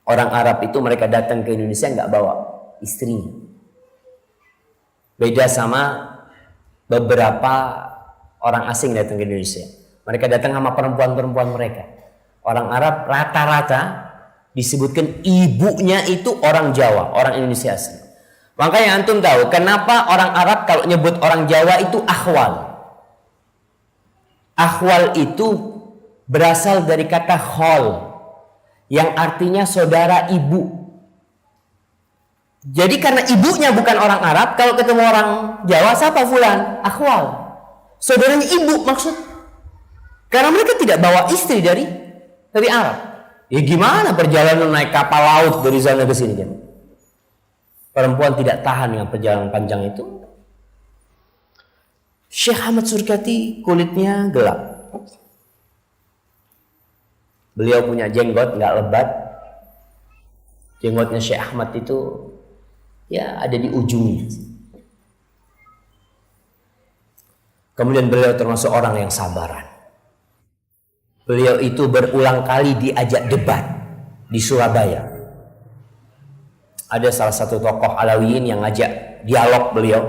Orang Arab itu mereka datang ke Indonesia nggak bawa istrinya. Beda sama beberapa orang asing datang ke Indonesia. Mereka datang sama perempuan-perempuan mereka. Orang Arab rata-rata disebutkan ibunya itu orang Jawa, orang Indonesia asli. Makanya antum tahu kenapa orang Arab kalau nyebut orang Jawa itu akhwal. Akhwal itu berasal dari kata khol yang artinya saudara ibu. Jadi karena ibunya bukan orang Arab, kalau ketemu orang Jawa siapa fulan? Akhwal. Saudaranya ibu maksud. Karena mereka tidak bawa istri dari Arab. Ya gimana perjalanan naik kapal laut dari sana ke sini kan? Perempuan tidak tahan dengan perjalanan panjang itu. Syekh Ahmad Surkati kulitnya gelap. Beliau punya jenggot nggak lebat. Jenggotnya Syekh Ahmad itu ya ada di ujungnya. Kemudian beliau termasuk orang yang sabaran. Beliau itu berulang kali diajak debat di Surabaya. Ada salah satu tokoh Alawiyin yang ngajak dialog beliau.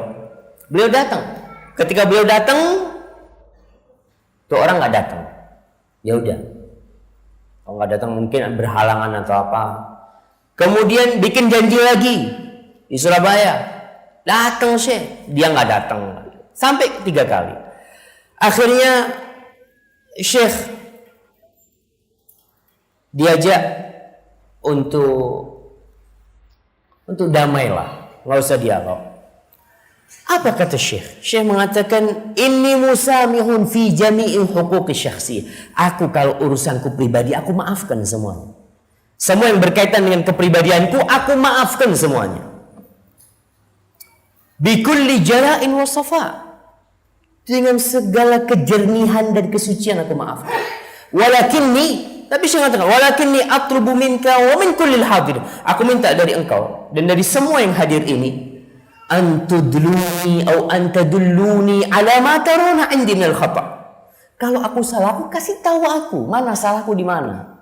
Beliau datang. Ketika beliau datang, tuh orang nggak datang. Ya udah, kalau nggak datang mungkin berhalangan atau apa. Kemudian bikin janji lagi di Surabaya, datang Syekh, dia nggak datang sampai 3 kali. Akhirnya Syekh diajak untuk damailah, nggak usah dialog. Apa kata Syekh? Syekh mengatakan, inni musamihun fi jami'i huquqi syakhsi. Aku kalau urusanku pribadi, aku maafkan semuanya. Semua yang berkaitan dengan kepribadianku, aku maafkan semuanya. Bikulli jara'in wa safa. Dengan segala kejernihan dan kesucian aku maafkan. Walakinni, tapi Syekh mengatakan, walakinni atlubu minka wa min kullil hadir. Aku minta dari engkau dan dari semua yang hadir ini, antudluni atau antadulluni ala ma taruna indi minal khata'. Kalau aku salah, aku kasih tahu aku mana salahku di mana.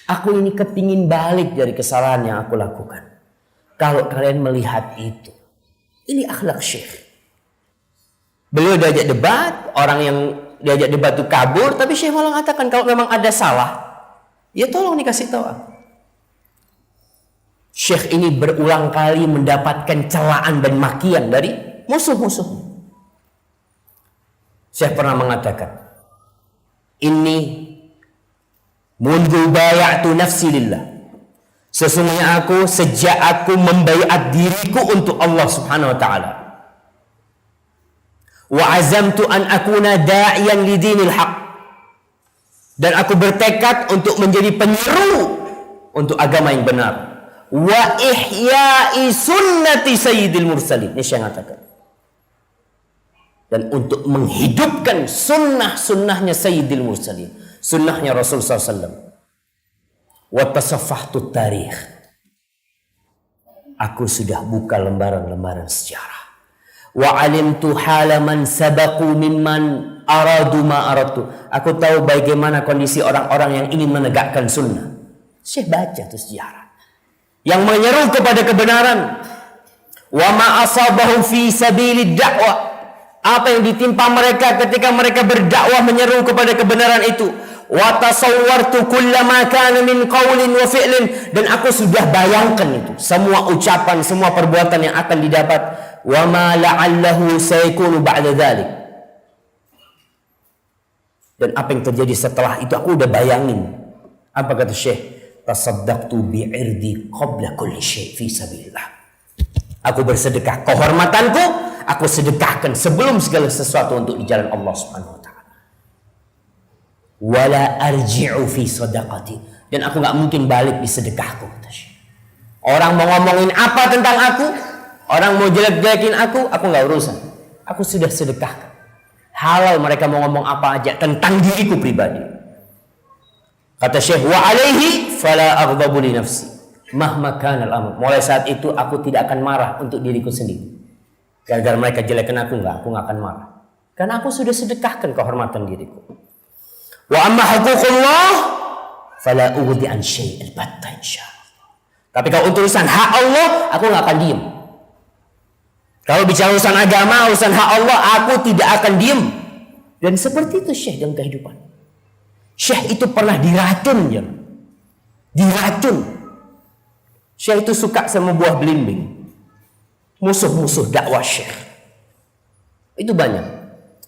Aku ini kepingin balik dari kesalahan yang aku lakukan. Kalau kalian melihat itu, ini akhlak Syekh. Beliau diajak debat, orang yang diajak debat itu kabur, tapi Syekh malah mengatakan kalau memang ada salah, ya tolong dikasih tahu aku. Syekh ini berulang kali mendapatkan celaan dan makian dari musuh-musuh. Syekh pernah mengatakan, ini mundu baya'tu nafsi lillah. Sesungguhnya aku sejak aku membaiat diriku untuk Allah Subhanahu wa taala. Wa azamtu an akuna da'iyan li dinil haq. Dan aku bertekad untuk menjadi penyeru untuk agama yang benar. Wa ihya'i sunnati sayyidil mursalin. Ini Syekh mengatakan. Dan untuk menghidupkan sunnah-sunnahnya sayyidil mursalin. Sunnahnya Rasul SAW. Wa tasaffahtu tarikh. Aku sudah buka lembaran-lembaran sejarah. Wa alimtu halaman sabaqu mimman aradu ma aradtu. Aku tahu bagaimana kondisi orang-orang yang ingin menegakkan sunnah. Syekh baca tuh sejarah. Yang menyeru kepada kebenaran. Wa ma asabahum fi sabilid da'wah. Apa yang ditimpa mereka ketika mereka berdakwah menyeru kepada kebenaran itu. Wa tasawwartu kullama kana min qawlin wa fi'lin. Dan aku sudah bayangkan itu. Semua ucapan, semua perbuatan yang akan didapat. Wa ma la'allahu sayakunu ba'da dhalik. Dan apa yang terjadi setelah itu aku udah bayangin. Apa kata Syekh? Tasaddaqtu bi'irdi qabla kulli syai' fi sabilillah. Aku bersedekah kehormatanku, aku sedekahkan sebelum segala sesuatu untuk di jalan Allah Subhanahu wa taala. Wala arji'u fi sadaqati. Dan aku enggak mungkin balik di sedekahku. Orang mau ngomongin apa tentang aku, orang mau jelek-jelekin aku enggak urusan. Aku sudah sedekahkan. Halal mereka mau ngomong apa aja tentang diriku pribadi. Kata Syekh, wa alaihi fala aghdabu li nafsi mahma kana al-amr. Mulai saat itu aku tidak akan marah untuk diriku sendiri. Gara-gara mereka jelekan aku enggak akan marah. Karena aku sudah sedekahkan kehormatan diriku. Wa amma huququllah fala ughdi an syai'il batta insyaallah. Tapi kalau untuk urusan hak Allah, aku nggak akan diem. Kalau bicara urusan agama, urusan hak Allah, aku tidak akan diem. Dan seperti itu Syekh dalam kehidupan. Syekh itu pernah diracun, ya. Diracun. Syekh itu suka sama buah belimbing. Musuh-musuh dakwah Syekh. Itu banyak.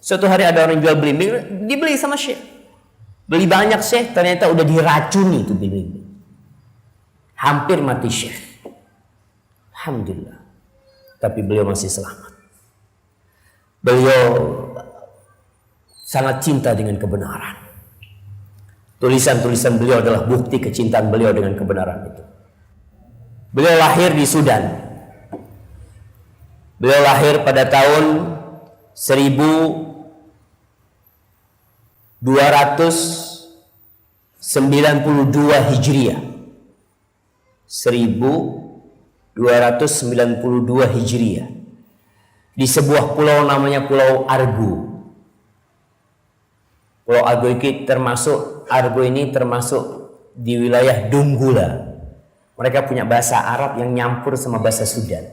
Suatu hari ada orang jual belimbing, dibeli sama Syekh. Beli banyak Syekh, ternyata udah diracuni itu belimbing. Hampir mati Syekh. Alhamdulillah. Tapi beliau masih selamat. Beliau sangat cinta dengan kebenaran. Tulisan-tulisan beliau adalah bukti kecintaan beliau dengan kebenaran itu. Beliau lahir di Sudan. Beliau lahir pada tahun 1292 Hijriah. 1292 Hijriah. Di sebuah pulau namanya Pulau Argo. Pulau Argo ini termasuk di wilayah Donggala. Mereka punya bahasa Arab yang nyampur sama bahasa Sudan.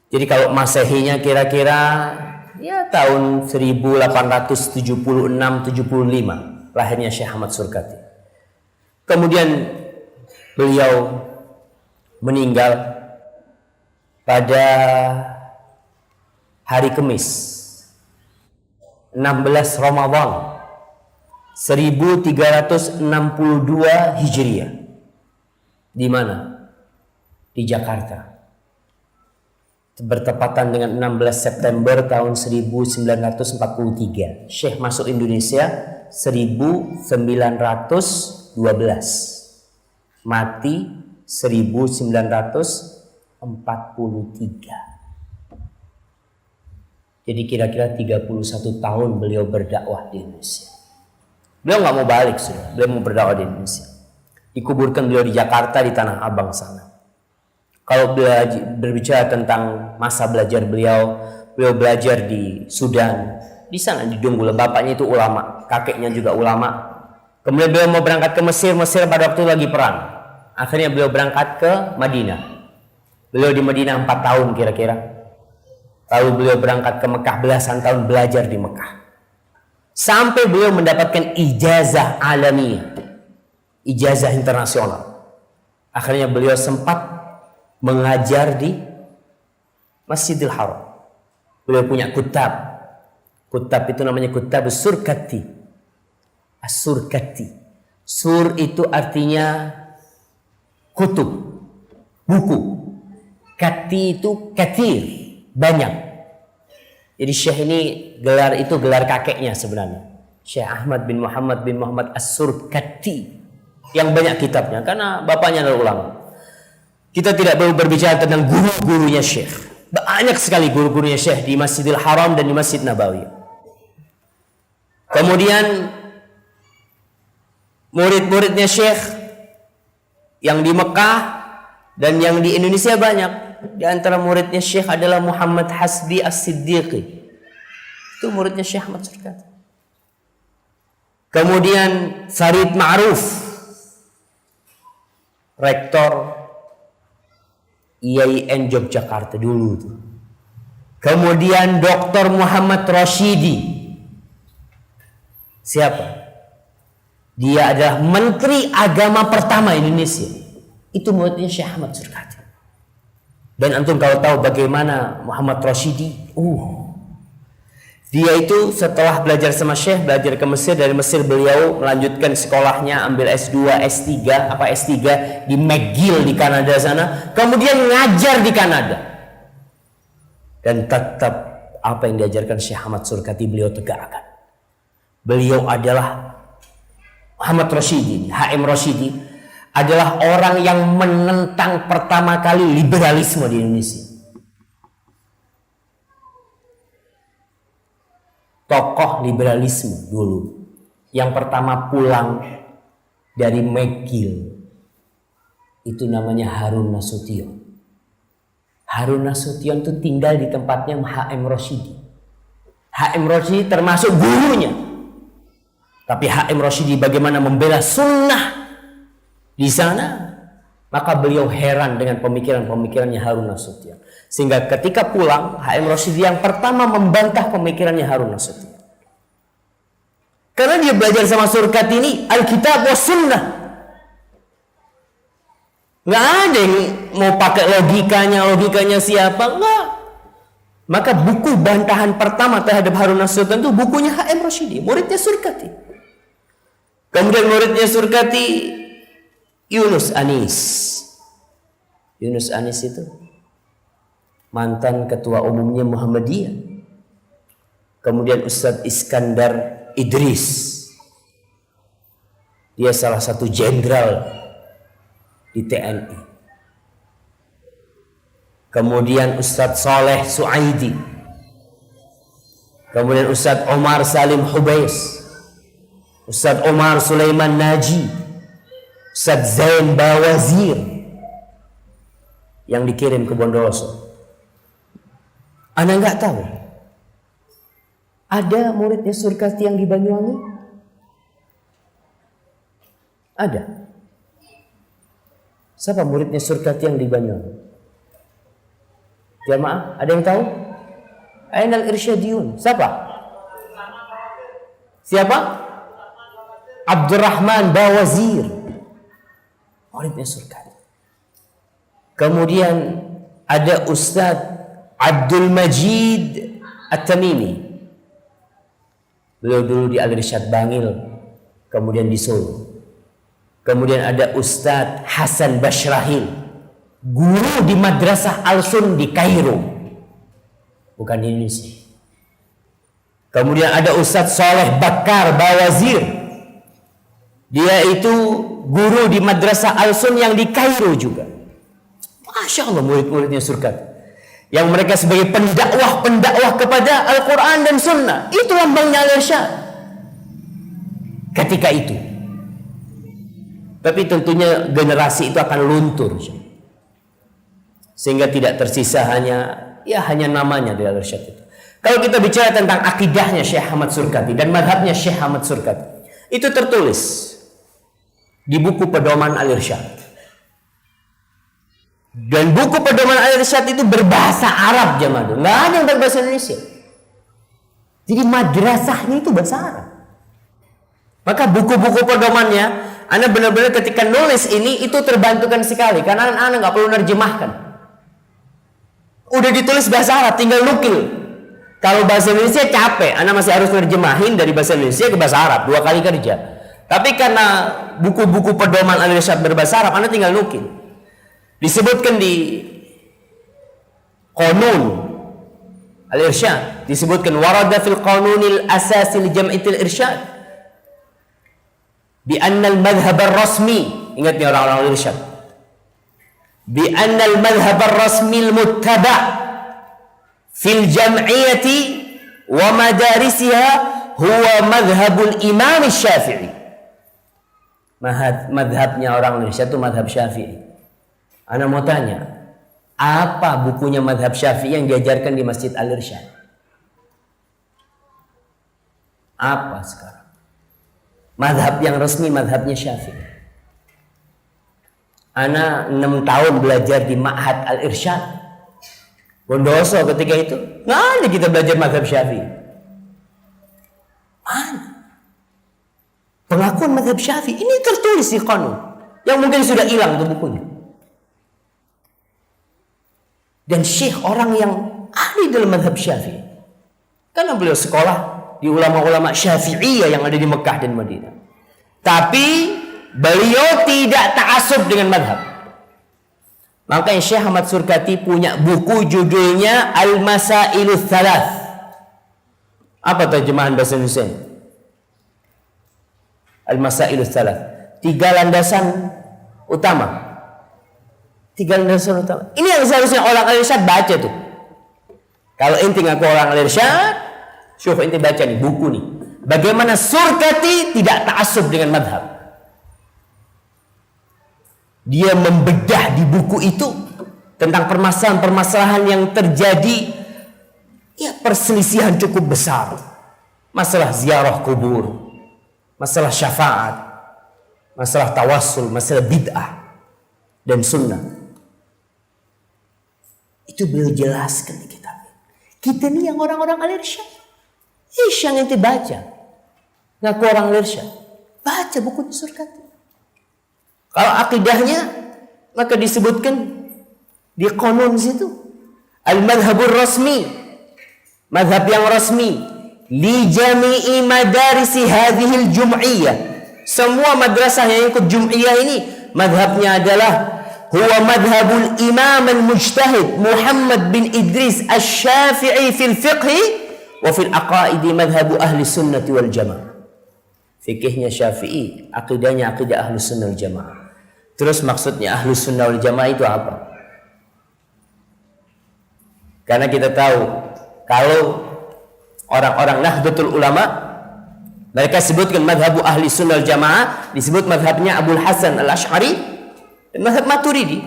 Jadi kalau Masehinya kira-kira ya tahun 1876-75 lahirnya Syekh Ahmad Surkati. Kemudian beliau meninggal pada hari Kamis 16 Ramadan 1362 Hijriah. Di mana? Di Jakarta. Bertepatan dengan 16 September tahun 1943. Syekh masuk Indonesia 1912. Mati 1943. Jadi kira-kira 31 tahun beliau berdakwah di Indonesia. Beliau nggak mau balik sudah, beliau mau berdakwah di Indonesia. Dikuburkan beliau di Jakarta, di Tanah Abang sana. Kalau berbicara tentang masa belajar beliau belajar di Sudan, di sana di Donggala. Bapaknya itu ulama, kakeknya juga ulama. Kemudian beliau mau berangkat ke Mesir pada waktu lagi perang. Akhirnya beliau berangkat ke Madinah. Beliau di Madinah 4 tahun kira-kira. Lalu beliau berangkat ke Mekah, belasan tahun belajar di Mekah. Sampai beliau mendapatkan ijazah alamiah, ijazah internasional. Akhirnya beliau sempat mengajar di Masjidil Haram. Beliau punya kutab. Kutab itu namanya kutab Surkati. As-Surkati. Sur itu artinya kutub, buku. Kati itu katir, banyak. Jadi Syekh ini gelar kakeknya sebenarnya. Syekh Ahmad bin Muhammad As-Surkati yang banyak kitabnya karena bapaknya adalah ulama. Kita tidak perlu berbicara tentang guru-gurunya Syekh. Banyak sekali guru-gurunya Syekh di Masjidil Haram dan di Masjid Nabawi. Kemudian murid-muridnya Syekh yang di Mekah dan yang di Indonesia banyak. Di antara muridnya Syekh adalah Muhammad Hasbi As-Siddiqi. Itu muridnya Syekh Ahmad Surkati. Kemudian Farid Ma'ruf, rektor IAIN Yogyakarta dulu itu. Kemudian Dr. Muhammad Rashidi. Siapa? Dia adalah Menteri Agama pertama Indonesia. Itu muridnya Syekh Ahmad Surkati. Dan antum kalau tahu bagaimana Muhammad Rashidi, dia itu setelah belajar sama Syekh, belajar ke Mesir, dari Mesir beliau melanjutkan sekolahnya, ambil S2, S3 di McGill di Kanada sana, kemudian ngajar di Kanada. Dan tetap apa yang diajarkan Syekh Ahmad Surkati beliau tegakkan. Beliau adalah Muhammad Rashidi, HM Rashidi adalah orang yang menentang pertama kali liberalisme di Indonesia. Tokoh liberalisme dulu yang pertama pulang dari McGill itu namanya Harun Nasution. Harun Nasution itu tinggal di tempatnya HM Rashidi. HM Rashidi termasuk gurunya. Tapi HM Rashidi bagaimana membela sunnah di sana, Maka beliau heran dengan pemikiran-pemikirannya Harun Nasution. Sehingga ketika pulang, HM Rashidi yang pertama membantah pemikirannya Harun Nasution. Karena dia belajar sama Surkati ini Alkitab wa Sunnah. Nggak ada yang mau pakai logikanya siapa, enggak. Maka buku bantahan pertama terhadap Harun Nasution itu bukunya HM Rashidi, muridnya Surkati. Kemudian muridnya Surkati Yunus Anis. Yunus Anis itu mantan ketua umumnya Muhammadiyah. Kemudian Ustadz Iskandar Idris. Dia salah satu jenderal di TNI. Kemudian Ustadz Saleh Suaidi. Kemudian Ustadz Omar Salim Hubais. Ustadz Omar Sulaiman Naji. Ustadz Zain Bawazir yang dikirim ke Bondowoso. Anda nggak tahu ada muridnya Surkati yang di Banyuwangi? Ada. Siapa muridnya Surkati yang di Banyuwangi? Jamaah, ada yang tahu? Ainal Irsyadiyun. Siapa? Siapa? Abdurrahman Bawazir. Muridnya Surkati. Kemudian ada Ustadz Abdul Majid At-Tamimi. Beliau dulu di Al-Irsyad Bangil, kemudian di Solo. Kemudian ada Ustadz Hasan Bashrahil, guru di Madrasah Al-Sun di Kairo, bukan di Indonesia. Kemudian ada Ustadz Saleh Bakar Bawazir. Dia itu guru di Madrasah Al-Sun yang di Kairo juga. Masya Allah murid-muridnya Surkati. Yang mereka sebagai pendakwah kepada Al-Quran dan Sunnah. Itu lambangnya Al-Irsyad ketika itu. Tapi tentunya generasi itu akan luntur. Sehingga tidak tersisa hanya namanya di Al-Irsyad itu. Kalau kita bicara tentang akidahnya Syekh Ahmad Surkati dan madhabnya Syekh Ahmad Surkati, itu tertulis di buku Pedoman Al-Irsyad. Dan buku Pedoman Al-Irsyad itu berbahasa Arab jemaah. Nggak ada yang berbahasa Indonesia. Jadi madrasahnya itu bahasa Arab. Maka buku-buku pedomannya, Anda benar-benar ketika nulis ini itu terbantukan sekali. Karena Anda nggak perlu nerjemahkan. Udah ditulis bahasa Arab, tinggal nukil. Kalau bahasa Indonesia capek, Anda masih harus nerjemahin dari bahasa Indonesia ke bahasa Arab 2 kali kerja. Tapi karena buku-buku pedoman Al-Irsyad berbahasa Arab, Anda tinggal nukil. Disebutkan di Qanun Al-Irsyad, disebutkan warada fil qanunil asasi li jam'itil irsyad bi anna al-madhhab ar-rasmi, ingat nih orang-orang Al-Irsyad, bi anna al-madhhab ar-rasmi al-muttaba' fil jam'iyati wa madarisiha huwa madhhabul Imam Syafi'i. Madhabnya orang Indonesia itu madhab Syafi'i. Ana mau tanya, apa bukunya madhab Syafi'i yang diajarkan di Masjid Al-Irsyad? Apa sekarang? Madhab yang resmi madhabnya Syafi'i. Ana 6 tahun belajar di Ma'had Al-Irsyad Bondowoso ketika itu. Nggak ada kita belajar madhab Syafi'i. Mana? Pengakuan madhab Syafi'i ini tertulis di Qanun yang mungkin sudah hilang tuh bukunya. Dan Syekh orang yang ahli dalam madhab Syafi'i, karena beliau sekolah di ulama-ulama Syafi'iyah yang ada di Mekah dan Madinah. Tapi beliau tidak ta'assub dengan madhab. Makanya Syekh Ahmad Surkati punya buku judulnya Al-Masailul Thalath. Apa terjemahan bahasa Indonesia? Al-Masailul Thalath. 3 landasan utama. 3 landasan utama. Ini yang seharusnya orang Al-Irsyad baca tuh. Kalau inti ngaku orang Al-Irsyad, syukur inti baca nih buku nih. Bagaimana Surkati tidak ta'assub dengan madhab. Dia membedah di buku itu tentang permasalahan-permasalahan yang terjadi, ya perselisihan cukup besar. Masalah ziarah kubur, masalah syafaat, masalah tawassul, masalah bid'ah. dan sunnah. Itu beliau jelaskan di kitabnya. Kita nih yang orang-orang al-irsyad. Yang ente baca. Ngaku orang al-irsyad. Baca buku Surkati. Kalau akidahnya, maka disebutkan di konon situ. Al-madhabur rasmi. Madhab yang rasmi. Li jami'i madarisi hadhil jum'iyah. Semua madrasah yang ikut jum'iyah ini, madhabnya adalah huwa madhabul imam al-mujtahid Muhammad bin Idris al-Syafi'i fil fiqhi wa fil aqaidi madhabu ahli sunnati wal jamaah. Fikihnya Syafi'i, akidahnya akidah ahli sunnah wal jamaah. Terus maksudnya ahli sunnah wal jamaah itu apa? Karena kita tahu kalau orang-orang Nahdlatul Ulama mereka sebutkan madhabu ahli sunnah wal jamaah, disebut madhabnya Abul Hasan al-Ash'ari dan madhab Maturidi.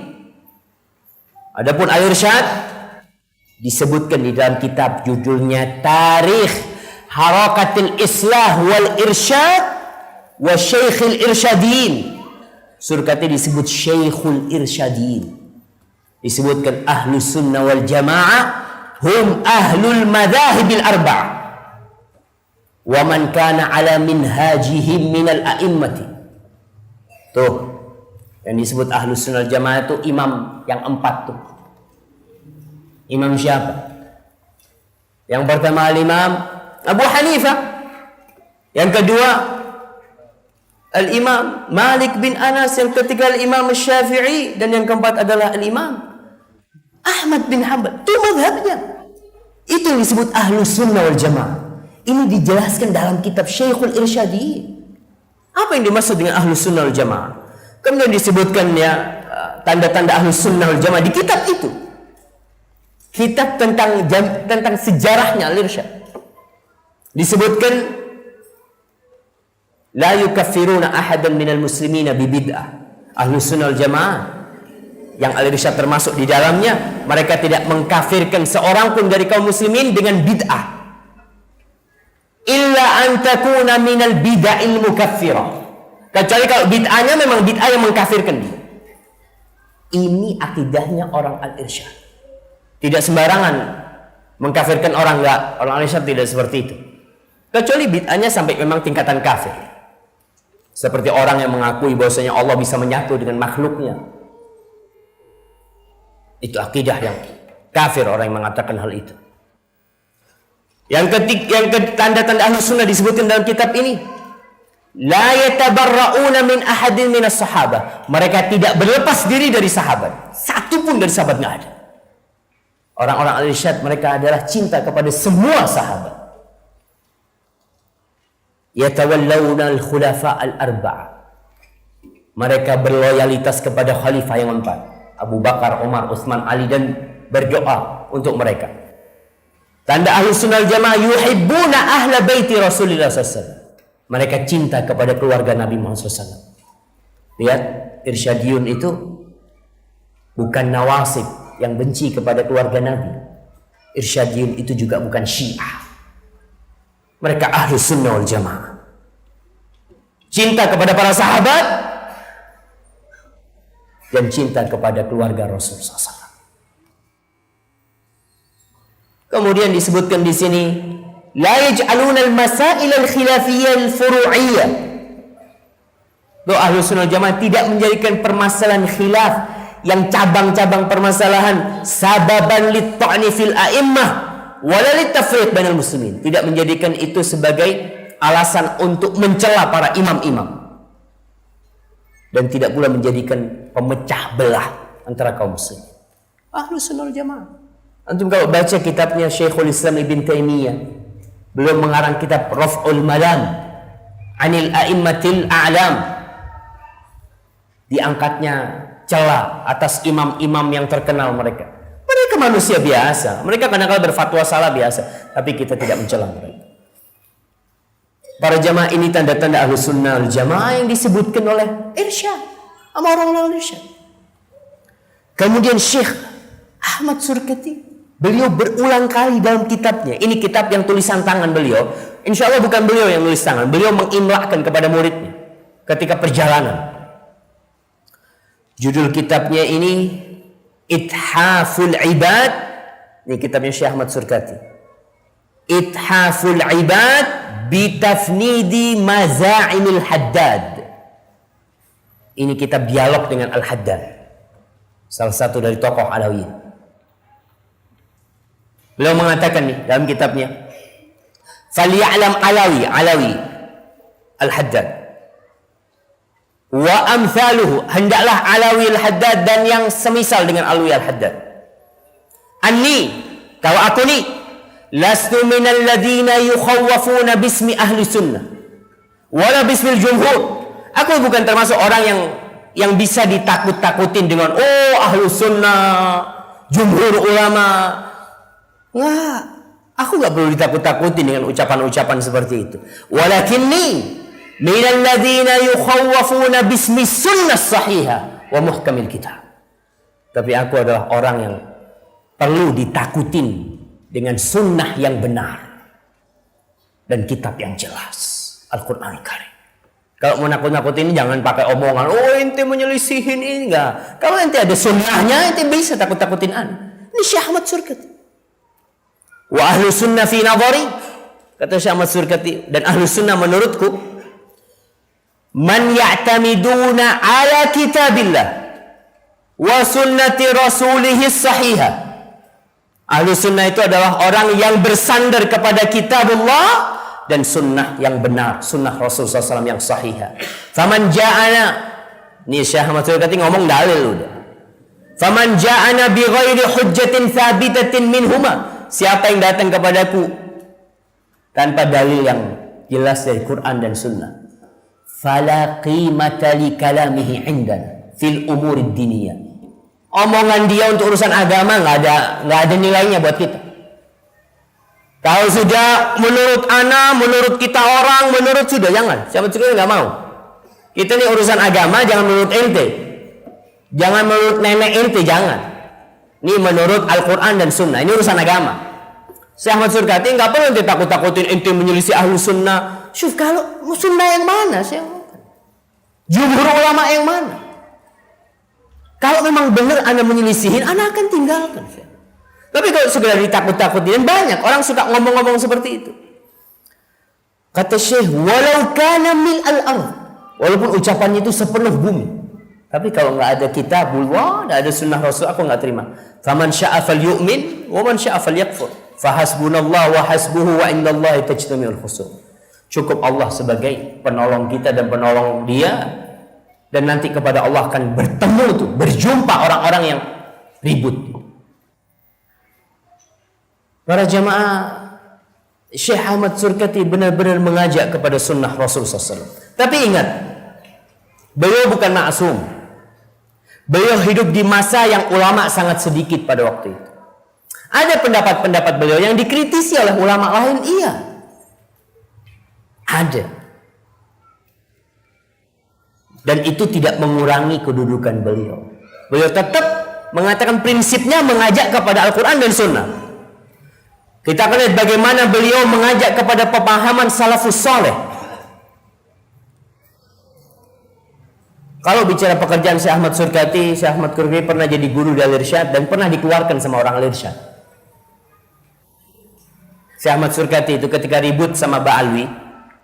Adapun al-irsyad disebutkan di dalam kitab judulnya Tarikh Harakatil Islah wal Irsyad wa Syekhul Irsyadin. Surkati disebut Syekhul Irsyadin. Disebutkan ahlu sunnah wal jamaah hum ahlul madhahibil arba'ah wa man kana ala minhajihim minal a'immati. Tuh yang disebut ahlu sunnah wal jamaah itu imam yang 4 tuh. Imam siapa? Yang pertama al-imam Abu Hanifah, yang kedua al-imam Malik bin Anas, yang ketiga al-imam Syafi'i, dan yang keempat adalah al-imam Ahmad bin Hanbal. Itu mazhabnya. Itu yang disebut ahlu sunnah wal jamaah. Ini dijelaskan dalam kitab Syekhul Irsyadi. Apa yang dimaksud dengan ahlu sunnah wal jamaah? Kemudian disebutkan ya tanda-tanda ahlu sunnah wal jamaah di kitab itu. Kitab tentang sejarahnya al-irsyad. Disebutkan la yukaffiruna ahadan minal muslimina bibid'ah. Ahlu sunnah wal jamaah yang al-irsyad termasuk di dalamnya, mereka tidak mengkafirkan seorang pun dari kaum muslimin dengan bid'ah. Illa an takuna minal bid'ahil mukaffirah. Kecuali kalau bid'ahnya memang bid'ah yang mengkafirkan dia. Ini akidahnya orang al-irsyad. Tidak sembarangan mengkafirkan orang, enggak. Orang al-irsyad tidak seperti itu. Kecuali bid'ahnya sampai memang tingkatan kafir. Seperti orang yang mengakui bahwasanya Allah bisa menyatu dengan makhluknya. Itu akidah yang kafir orang yang mengatakan hal itu. Yang tanda-tanda ahlu sunnah disebutkan dalam kitab ini. La yatabarra'una min ahadin minas sahabah. Mereka tidak berlepas diri dari sahabat. Satu pun dari sahabat nggak ada. Orang-orang al-irsyad mereka adalah cinta kepada semua sahabat. Yatawallawna al-khulafa al-arba'a. Mereka berloyalitas kepada khalifah yang 4. Abu Bakar, Umar, Utsman, Ali, dan berdoa untuk mereka. Tanda ahlu sunnah jamaah yuhibbuna ahla baiti Rasulullah SAW. Mereka cinta kepada keluarga Nabi Muhammad SAW. Lihat, irsyadiyun itu bukan nawasib yang benci kepada keluarga Nabi. Irsyadiyun itu juga bukan syiah. Mereka ahlu sunnah wal jamaah. Cinta kepada para sahabat dan cinta kepada keluarga Rasulullah SAW. Kemudian disebutkan di sini, la yaj'aluna al-masail al-khilafiyyah al-furu'iyyah. Ahlu sunnah jamaah tidak menjadikan permasalahan khilaf yang cabang-cabang permasalahan sababan lit-ta'ni fil a'immah wala lit-tafriq bainal muslimin. Tidak menjadikan itu sebagai alasan untuk mencela para imam-imam. Dan tidak pula menjadikan pemecah belah antara kaum muslimin. Ahlu sunnah jamaah. Antum kalau baca kitabnya Syekhul Islam Ibn Taimiyah, beliau mengarang kitab Raf'ul Malam Anil A'immatil A'lam. Diangkatnya cela atas imam-imam yang terkenal mereka. Mereka manusia biasa. Mereka kadang-kadang berfatwa salah biasa. Tapi kita tidak mencela mereka. Para jamaah ini tanda-tanda ahlu sunnah al-jamaah yang disebutkan oleh irsyad. Sama orang-orang irsyad. Kemudian Syekh Ahmad Surkati, beliau berulang kali dalam kitabnya. Ini kitab yang tulisan tangan beliau. Insya Allah bukan beliau yang tulis tangan. Beliau mengimlakkan kepada muridnya ketika perjalanan. Judul kitabnya ini Ithaful Ibad. Ini kitabnya Syekh Ahmad Surkati. Ithaful Ibad bitafnidi maza'imil Haddad. Ini kitab dialog dengan Al-Haddad, salah satu dari tokoh Alawiyin. Beliau mengatakan nih dalam kitabnya, "Falyalam Alawi Al-Haddad wa amthaluhu," hendaklah Alawi Al-Haddad dan yang semisal dengan Alawi Al-Haddad. "Anni," kalau aku ni, "lastu minal ladina yukhawwafuna bismi ahli sunnah wala bismil jumhur." Aku bukan termasuk orang yang bisa ditakut-takutin dengan ahlu sunnah, jumhur ulama. Nggak, aku nggak perlu ditakut-takutin dengan ucapan-ucapan seperti itu. Walakinni minal ladzina yukhawwafuna bismi sunnah sahiha wa muhkamil kitab. Tapi aku adalah orang yang perlu ditakutin dengan sunnah yang benar dan kitab yang jelas, Al-Quran Karim. Kalau mau nakut-nakutin jangan pakai omongan, ente menyelisihin ini, enggak. Kalau ente ada sunnahnya, ente bisa takut-takutin Ini Syekh Ahmad Surkati. Wa ahlu sunnah fi nadhari, kata Syekh Ahmad Surkati, dan ahlu sunnah menurutku, man ya'tamiduna ala kitabillah wa sunnati rasulihi sahihah. Ahlu sunnah itu adalah orang yang bersandar kepada kitabullah dan sunnah yang benar, sunnah Rasulullah SAW yang sahihah. Faman ja'ana, ini Syekh Ahmad Surkati ngomong dalil udah. Faman ja'ana bi ghairi hujjatin thabitatin minhuma, siapa yang datang kepadaku tanpa dalil yang jelas dari Quran dan sunnah, fala qimata li kalamihi indana fil umuri diniyah. Omongan dia untuk urusan agama nggak ada nilainya buat kita. Kalau sudah menurut menurut kita orang, menurut sudah jangan. Siapa juga nggak mau. Kita ini urusan agama, jangan menurut ente, jangan menurut nenek ente, jangan. Ini menurut Al-Quran dan Sunnah. Ini urusan agama. Syekh Ahmad Surkati nggak perlu ente takut-takutin ente menyelisih ahlu sunnah. Syuf, kalau sunnah yang mana sih? Jumhur ulama yang mana? Kalau memang benar anda menyelisihin, anda akan tinggalkan. Tapi kalau sekedar ditakut-takutin, banyak orang suka ngomong-ngomong seperti itu. Kata Syekh, walau kana mil al-ard, walaupun ucapannya itu sepenuh bumi, tapi kalau nggak ada kitabullah, nggak ada sunnah Rasul, aku nggak terima. Faman syaa falyu'min wa man syaa falyakfur. Fahasbunallah wa hasbuhu wa indallahi tajtami'ul khusum. Cukup Allah sebagai penolong kita dan penolong dia, dan nanti kepada Allah akan berjumpa orang-orang yang ribut. Para jamaah, Syekh Ahmad Surkati benar-benar mengajak kepada sunnah Rasul SAW. Tapi ingat, beliau bukan maksum. Beliau hidup di masa yang ulama sangat sedikit pada waktu itu. Ada pendapat-pendapat beliau yang dikritisi oleh ulama lain, iya. Ada. Dan itu tidak mengurangi kedudukan beliau. Beliau tetap mengatakan prinsipnya mengajak kepada Al-Quran dan Sunnah. Kita akan lihat bagaimana beliau mengajak kepada pemahaman salafus saleh. Kalau bicara pekerjaan Syekh Ahmad Surkati, Syekh Ahmad Surkati pernah jadi guru di Al-Irsyad dan pernah dikeluarkan sama orang Al-Irsyad. Syekh Ahmad Surkati itu ketika ribut sama Ba'alwi,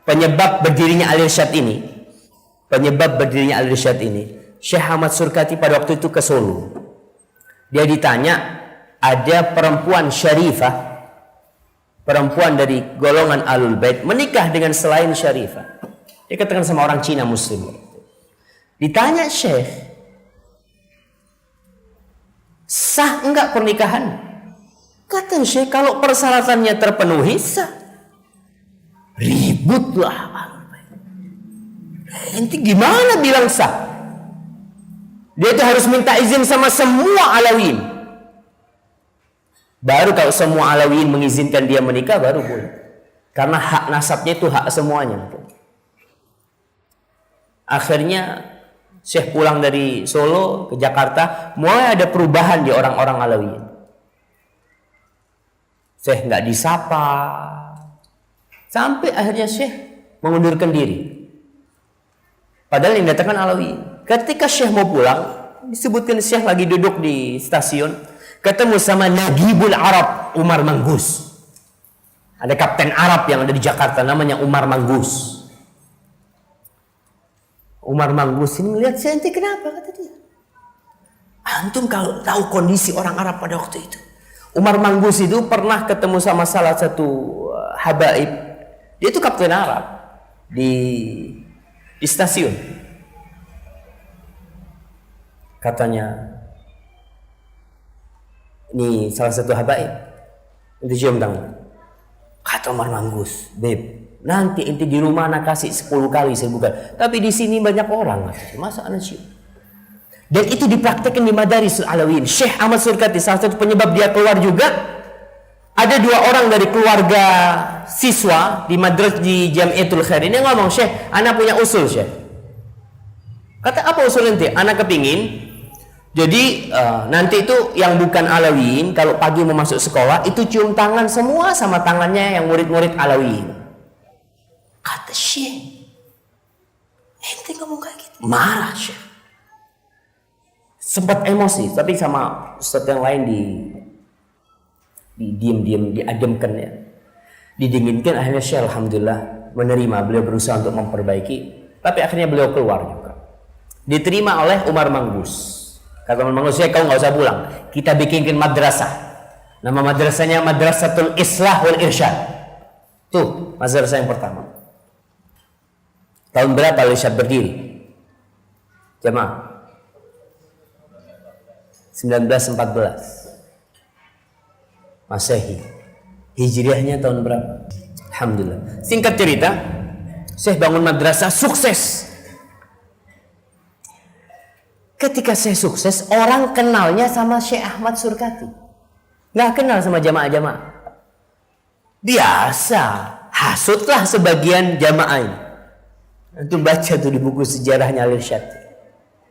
penyebab berdirinya Al-Irsyad ini, Syekh Ahmad Surkati pada waktu itu ke Solo. Dia ditanya, ada perempuan syarifah, perempuan dari golongan Ahlul Bait menikah dengan selain syarifah. Dia katakan sama orang Cina Muslim. Ditanya Syekh, sah enggak pernikahan? Kata Syekh, kalau persyaratannya terpenuhi sah. Ributlah Ahlul Bait. Nanti gimana bilang sah? Dia itu harus minta izin sama semua Alawiyin. Baru kalau semua Alawiyin mengizinkan dia menikah, baru boleh. Karena hak nasabnya itu hak semuanya. Akhirnya Syekh pulang dari Solo ke Jakarta, mulai ada perubahan di orang-orang Alawiyin. Syekh nggak disapa, sampai akhirnya Syekh mengundurkan diri. Padahal yang datangkan Alawiyin. Ketika Syekh mau pulang, Disebutkan Syekh lagi duduk di stasiun, ketemu sama Nagibul Arab, Umar Manggus. Ada kapten Arab yang ada di Jakarta, namanya Umar Manggus. Umar Manggus ini melihat Syekh, ente kenapa, kata dia. Antum kalau tahu kondisi orang Arab pada waktu itu. Umar Manggus itu pernah ketemu sama salah satu habaib. Dia itu kapten Arab di stasiun. Katanya, ini salah satu habaib. Itu cium tangan. Kata Umar Manggus, "Beb, nanti inti di rumah anak kasih 10 kali saya bukan. Tapi di sini banyak orang, masa anak cium?" Dan itu dipraktekkan di Madarisul Alawiyin. Syekh Ahmad Surkati, salah satu penyebab dia keluar juga, ada 2 orang dari keluarga siswa di madrasah di Jamiatul Khair ini ngomong, "Syekh, anak punya usul, Syekh." Kata, "Apa usul ente?" "Anak kepingin jadi nanti itu yang bukan Alawiyin kalau pagi mau masuk sekolah itu cium tangan semua sama tangannya yang murid-murid Alawiyin." Kata Syekh, "Ente ngomong kayak gitu?" Marah Syekh. Sempat emosi, tapi sama ustadz yang lain diam-diam diademkan ya, didinginkan. Akhirnya Syekh alhamdulillah menerima, beliau berusaha untuk memperbaiki, tapi akhirnya beliau keluar juga, diterima oleh Umar Manggus. Kata Umar Manggus, "Syekh, kau nggak usah pulang, kita bikinkan madrasah, nama madrasahnya Madrasatul Islah wal Irsyad." Tuh madrasah yang pertama. Tahun berapa Al-Irsyad berdiri? Jemaah, 1914 Masehi. Hijriahnya tahun berapa? Alhamdulillah. Singkat cerita, Syekh bangun madrasah, sukses. Ketika Syekh sukses, orang kenalnya sama Syekh Ahmad Surkati, nggak kenal sama jamaah-jamaah. Biasa, hasutlah sebagian jamaah ini. Antum baca tuh di buku sejarahnya Al-Irsyad,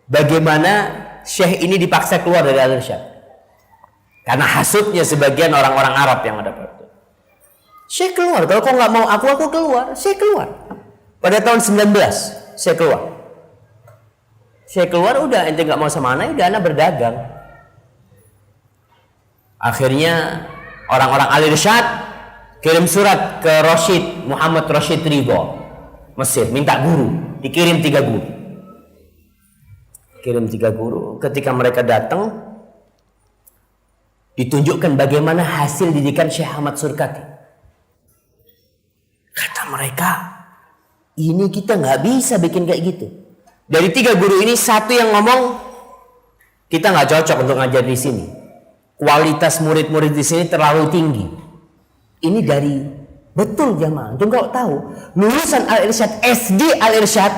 bagaimana Syekh ini dipaksa keluar dari Al-Irsyad karena hasutnya sebagian orang-orang Arab yang ada pada itu. Syekh keluar, kalau kau nggak mau aku keluar. Syekh keluar pada tahun 19. Syekh keluar, udah ente nggak mau sama anak, udah anak berdagang. Akhirnya orang-orang Al-Irsyad kirim surat ke Muhammad Rashid Ridho, Mesir, minta guru. Dikirim 3 guru. Ketika mereka datang, ditunjukkan bagaimana hasil didikan Syekh Ahmad Surkati. Kata mereka, ini kita nggak bisa bikin kayak gitu. Dari 3 guru ini, satu yang ngomong, kita nggak cocok untuk ngajar di sini. Kualitas murid-murid di sini terlalu tinggi. Ini dari betul jamaah. Antum kalau tahu, lulusan Al-Irsyad, SD Al-Irsyad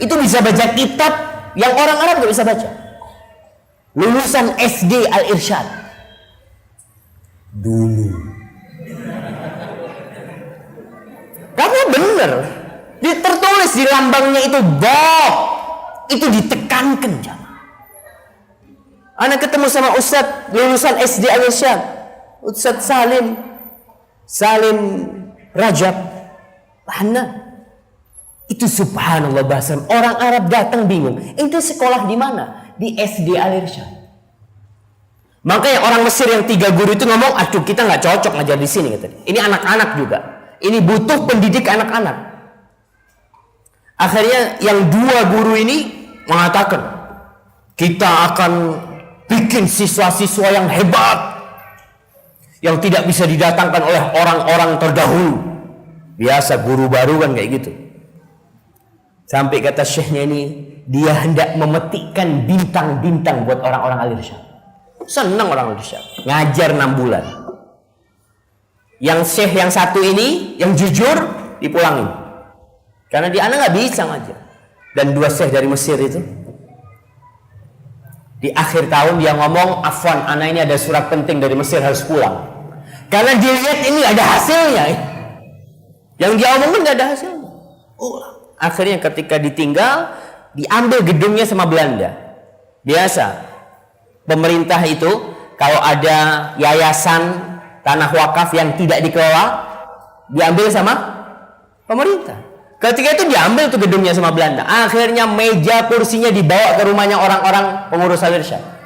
itu bisa baca kitab yang orang Arab nggak bisa baca. Lulusan SD Al-Irsyad dulu. Karena bener, tertulis di lambangnya itu Bob, itu ditekankan jamaah. Anak ketemu sama Ustadz lulusan SD Al-Irsyad, Ustadz Salim Rajab Hanan. Itu subhanallah, bahasa orang Arab datang bingung. Itu sekolah di mana? Di SD Al-Irsyad. Makanya orang Mesir yang 3 guru itu ngomong, "Aduh, kita nggak cocok ngajar di sini." Ini anak-anak juga. Ini butuh pendidik anak-anak. Akhirnya yang 2 guru ini mengatakan, "Kita akan bikin siswa-siswa yang hebat, yang tidak bisa didatangkan oleh orang-orang terdahulu." Biasa guru baru kan kayak gitu. Sampai kata syekhnya ini, dia hendak memetikkan bintang-bintang buat orang-orang Al-Irsyad. Senang orang Al-Irsyad, ngajar 6 bulan. Yang syekh yang satu ini, yang jujur, dipulangin karena dia anak nggak bisa ngajar. Dan 2 syekh dari Mesir itu, di akhir tahun dia ngomong, "Afwan, anak ini ada surat penting dari Mesir, harus pulang." Karena dia lihat ini ada hasilnya. Yang dia omongin nggak ada hasilnya. Akhirnya ketika ditinggal, diambil gedungnya sama Belanda. Biasa pemerintah itu kalau ada yayasan tanah wakaf yang tidak dikelola, diambil sama pemerintah. Ketika itu diambil tuh gedungnya sama Belanda. Akhirnya meja kursinya dibawa ke rumahnya orang-orang pengurus Al Irsyad.